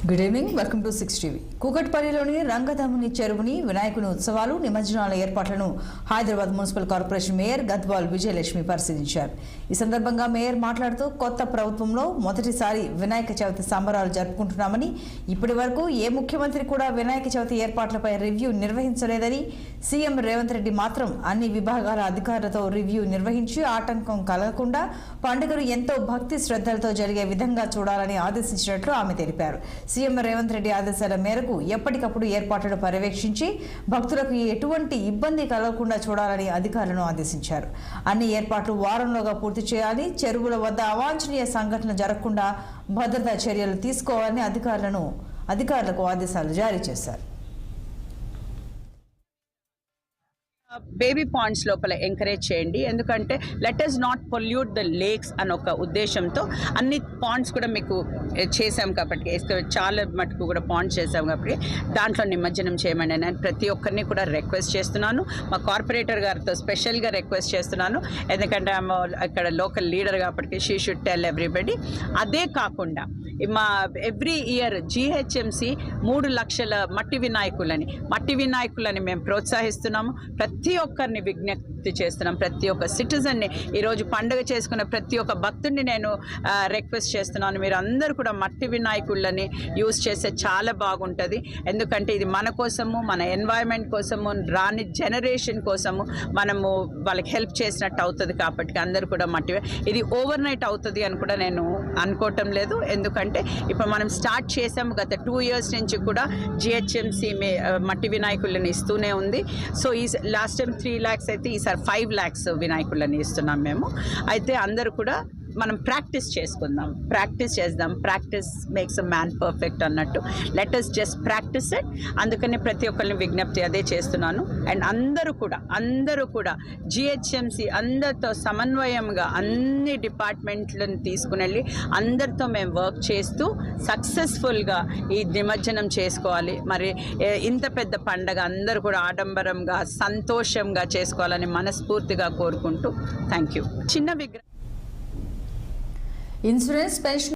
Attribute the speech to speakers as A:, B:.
A: Good evening, welcome to 6 TV. కూకట్పల్లిలోని రంగధాముని చెరువుని వినాయకుని ఉత్సవాలు నిమజ్జనాల ఏర్పాట్లను Hyderabad municipal corporation mayor Gadwal Vijayalakshmi పరిశీలించారు. ఈ సందర్భంగా మేయర్ మాట్లాడుతూ కొత్త ప్రభుత్వంలో మొదటిసారి వినాయక చవితి సంబరాలు జరుపుకుంటున్నామని, ఇప్పటి వరకు ఏ ముఖ్యమంత్రి కూడా వినాయక చవితి ఏర్పాట్లపై రివ్యూ నిర్వహించలేదని, సీఎం రేవంత్ రెడ్డి మాత్రం అన్ని విభాగాల అధికారులతో రివ్యూ నిర్వహించి ఆటంకం కలగకుండా పండుగను ఎంతో భక్తి శ్రద్ధలతో జరిగే విధంగా చూడాలని ఆదేశించినట్లు ఆమె తెలిపారు. సీఎం రేవంత్ రెడ్డి ఆదేశాల మేరకు ఎప్పటికప్పుడు ఏర్పాట్లను పర్యవేక్షించి భక్తులకు ఎటువంటి ఇబ్బంది కలగకుండా చూడాలని అధికారులను ఆదేశించారు. అన్ని ఏర్పాట్లు వారంలోగా పూర్తి చేయాలి, చెరువుల వద్ద అవాంఛనీయ సంఘటనలు జరగకుండా భద్రతా చర్యలు తీసుకోవాలని అధికారులకు ఆదేశాలు జారీ చేశారు.
B: బేబీ పాండ్స్ లోపల ఎంకరేజ్ చేయండి, ఎందుకంటే let us not pollute the lakes అని ఒక ఉద్దేశంతో అన్ని పాండ్స్ కూడా మీకు చేసాం కాబట్టి, చాలా మటుకు కూడా పాండ్స్ చేసాం కాబట్టి దాంట్లో నిమజ్జనం చేయమని నేను ప్రతి ఒక్కరిని కూడా రిక్వెస్ట్ చేస్తున్నాను. మా కార్పొరేటర్ గారితో స్పెషల్గా రిక్వెస్ట్ చేస్తున్నాను, ఎందుకంటే ఆమె ఇక్కడ లోకల్ లీడర్ కాబట్టి షీ షుడ్ టెల్ ఎవ్రీబడి. అదే కాకుండా మా ఎవ్రీ ఇయర్ జిహెచ్ఎంసి 3 లక్షల మట్టి వినాయకులని మేము ప్రోత్సహిస్తున్నాము. ప్రతి ఒక్కరిని విజ్ఞప్తి చేస్తున్నాం, ప్రతి ఒక్క సిటిజన్ని, ఈరోజు పండుగ చేసుకున్న ప్రతి ఒక్క భక్తుడిని నేను రిక్వెస్ట్ చేస్తున్నాను, మీరు అందరూ కూడా మట్టి వినాయకులని యూజ్ చేస్తే చాలా బాగుంటుంది. ఎందుకంటే ఇది మన కోసము, మన ఎన్వైరన్మెంట్ కోసము, రాని జనరేషన్ కోసము మనము వాళ్ళకి హెల్ప్ చేసినట్టు అవుతుంది. కాబట్టి అందరూ కూడా ఇది ఓవర్ నైట్ అవుతుంది అని కూడా నేను అనుకోవటం లేదు. ఎందుకంటే ఇప్పుడు మనం స్టార్ట్ చేసాము, గత 2 years నుంచి కూడా జిహెచ్ఎంసి మట్టి వినాయకులను ఇస్తూనే ఉంది. సో ఈ లాస్ట్ టైం 3 lakhs అయితే ఈసారి 5 lakhs వినాయకులను ఇస్తున్నాం మేము. అయితే అందరూ కూడా మనం ప్రాక్టీస్ చేద్దాం. Practice makes a man perfect అన్నట్టు. Let us just practice it. అందుకని ప్రతి ఒక్కరిని విజ్ఞప్తి అదే చేస్తున్నాను. అండ్ అందరూ కూడా జిహెచ్ఎంసి అందరితో సమన్వయంగా అన్ని డిపార్ట్మెంట్లను తీసుకుని వెళ్ళి అందరితో మేము వర్క్ చేస్తూ సక్సెస్ఫుల్గా ఈ నిమజ్జనం చేసుకోవాలి. మరి ఇంత పెద్ద పండగ అందరూ కూడా ఆడంబరంగా సంతోషంగా చేసుకోవాలని మనస్ఫూర్తిగా కోరుకుంటూ థ్యాంక్ యూ. చిన్న విగ్రహం
A: ఇన్సూరెన్స్ పెన్షన్